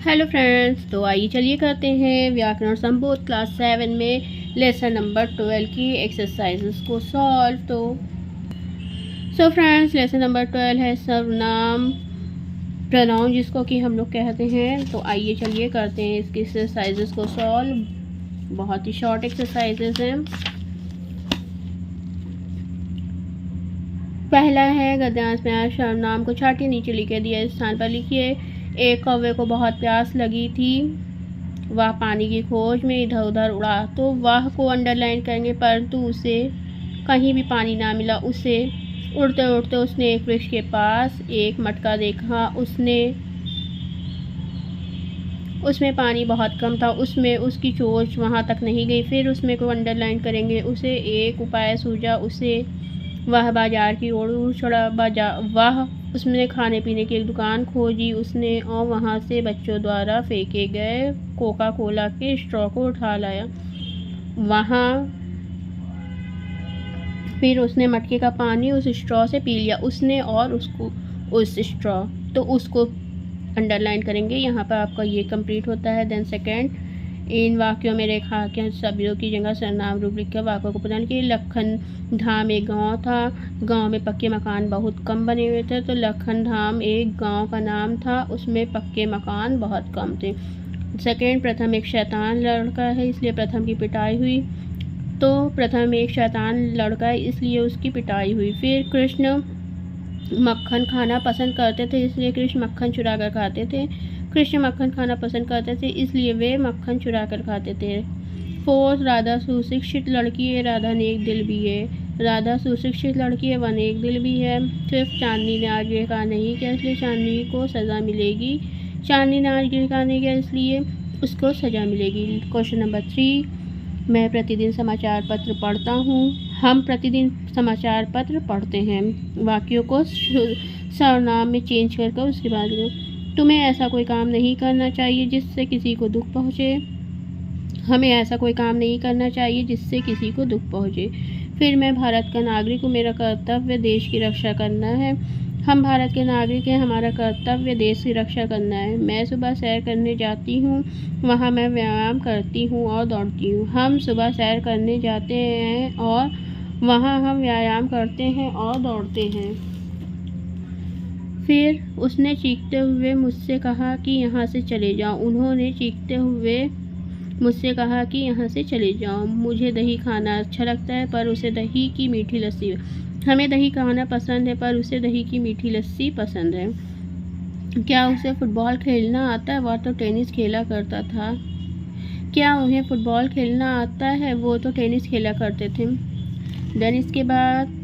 Hello friends, तो आइए चलिए करते हैं व्याकरण संबोध क्लास 7 में लेसन नंबर 12 की एक्सरसाइजेस को सॉल्व। तो फ्रेंड्स, लेसन नंबर 12 है सर्वनाम प्रोनाउन, जिसको कि हम लोग कहते हैं। तो आइए चलिए करते हैं इसकी एक्सरसाइजेस को सॉल्व। बहुत ही शॉर्ट एक्सरसाइजेस हैं। पहला है गद्यांश में सर्वनाम को छाटिए, नीचे लिखे दिए स्थान पर लिखिए। एक कौवे को बहुत प्यास लगी थी, वह पानी की खोज में इधर उधर उड़ा। तो वह को अंडरलाइन करेंगे, परंतु उसे कहीं भी पानी ना मिला। उसे उड़ते उड़ते उसने एक वृक्ष के पास एक मटका देखा। उसमें पानी बहुत कम था, उसमें उसकी चोंच वहाँ तक नहीं गई। फिर उसमें को अंडरलाइन करेंगे, उसे एक उपाय सूझा। वह बाजार की ओर चढ़ा। उसने खाने पीने की एक दुकान खोजी उसने, और वहाँ से बच्चों द्वारा फेंके गए कोका कोला के स्ट्रॉ को उठा लाया। फिर उसने मटके का पानी उस स्ट्रॉ से पी लिया। उसने और उसको उस स्ट्रॉ, तो उसको अंडरलाइन करेंगे। यहाँ पर आपका ये कंप्लीट होता है। देन सेकेंड, इन वाक्यों में रेखांकन शब्दों की जगह सर्वनाम रूप लिखकर वाक्यों को प्रदान किए। लखन धाम एक गांव था, गांव में पक्के मकान बहुत कम बने हुए थे। तो लखन धाम एक गांव का नाम था, उसमें पक्के मकान बहुत कम थे। सेकेंड, प्रथम एक शैतान लड़का है, इसलिए प्रथम की पिटाई हुई। तो प्रथम एक शैतान लड़का है, इसलिए उसकी पिटाई हुई। फिर कृष्ण मक्खन खाना पसंद करते थे, इसलिए कृष्ण मक्खन चुरा कर खाते थे। कृष्ण मक्खन खाना पसंद करते थे, इसलिए वे मक्खन चुरा कर खाते थे। फोर्थ, राधा सुशिक्षित लड़की है, राधा नेक दिल भी है। राधा सुशिक्षित लड़की है, वह नेक दिल भी है। फिफ्थ, चांदनी ने आज ये कहा नहीं किया, इसलिए चांदनी को सज़ा मिलेगी। चांदनी ने आज ये कहा नहीं किया, इसलिए उसको सज़ा मिलेगी। क्वेश्चन नंबर 3, मैं प्रतिदिन समाचार पत्र पढ़ता हूँ। हम प्रतिदिन समाचार पत्र पढ़ते हैं। वाक्यों को सर्वनाम में चेंज करके उसके बाद में तुम्हें ऐसा कोई काम नहीं करना चाहिए जिससे किसी को दुख पहुँचे। हमें ऐसा कोई काम नहीं करना चाहिए जिससे किसी को दुख पहुँचे। फिर मैं भारत का नागरिक हूँ, मेरा कर्तव्य देश की रक्षा करना है। हम भारत के नागरिक हैं, हमारा कर्तव्य देश की रक्षा करना है। मैं सुबह सैर करने जाती हूँ, वहाँ मैं व्यायाम करती हूँ और दौड़ती हूँ। हम सुबह सैर करने जाते हैं और वहाँ हम व्यायाम करते हैं और दौड़ते हैं। फिर उसने चीखते हुए मुझसे कहा कि यहाँ से चले जाओ। उन्होंने चीखते हुए मुझसे कहा कि यहाँ से चले जाओ। मुझे दही खाना अच्छा लगता है, पर उसे दही की मीठी लस्सी। हमें दही खाना पसंद है, पर उसे दही की मीठी लस्सी पसंद है। क्या उसे फुटबॉल खेलना आता है? वह तो टेनिस खेला करता था। क्या उन्हें फुटबॉल खेलना आता है? वो तो टेनिस खेला करते थे। देन इसके बाद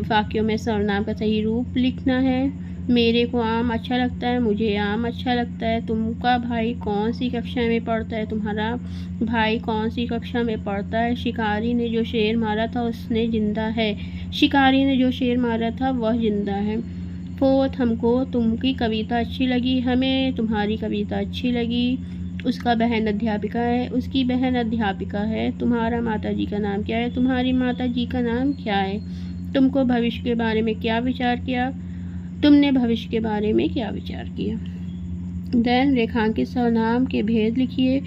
वाक्यों में सर्वनाम का सही रूप लिखना है। मेरे को आम अच्छा लगता है, मुझे आम अच्छा लगता है। तुमका भाई कौन सी कक्षा में पढ़ता है? तुम्हारा भाई कौन सी कक्षा में पढ़ता है? शिकारी ने जो शेर मारा था उसने जिंदा है। शिकारी ने जो शेर मारा था वह जिंदा है। फोर्थ, हमको तुमकी कविता अच्छी लगी, हमें तुम्हारी कविता अच्छी लगी। उसका बहन अध्यापिका है, उसकी बहन अध्यापिका है। तुम्हारा माताजी का नाम क्या है? तुम्हारी माताजी का नाम क्या है? तुमको भविष्य के बारे में क्या विचार किया? तुमने भविष्य के बारे में क्या विचार किया? देन रेखांकित सर्वनाम के भेद लिखिए।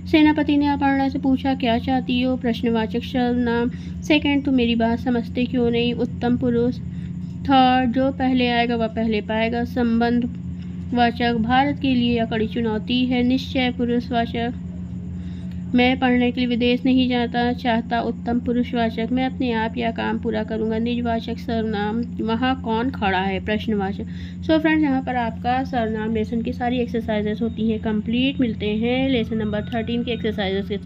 सेनापति ने अपर्णा से पूछा, क्या चाहती हो? प्रश्नवाचक सर्वनाम। सेकंड, तुम मेरी बात समझते क्यों नहीं? उत्तम पुरुष। थर्ड, जो पहले आएगा वह पहले पाएगा। संबंध वाचक, भारत के लिए यह कड़ी चुनौती है। निश्चय पुरुषवाचक, मैं पढ़ने के लिए विदेश नहीं जाता चाहता। उत्तम पुरुषवाचक, मैं अपने आप यह काम पूरा करूंगा। निजवाचक सर्वनाम, वहाँ कौन खड़ा है? प्रश्नवाचक। सो फ्रेंड्स, यहाँ पर आपका सर्वनाम लेसन की सारी एक्सरसाइजेस होती हैं कंप्लीट। मिलते हैं लेसन नंबर 13 की एक्सरसाइजेस के साथ।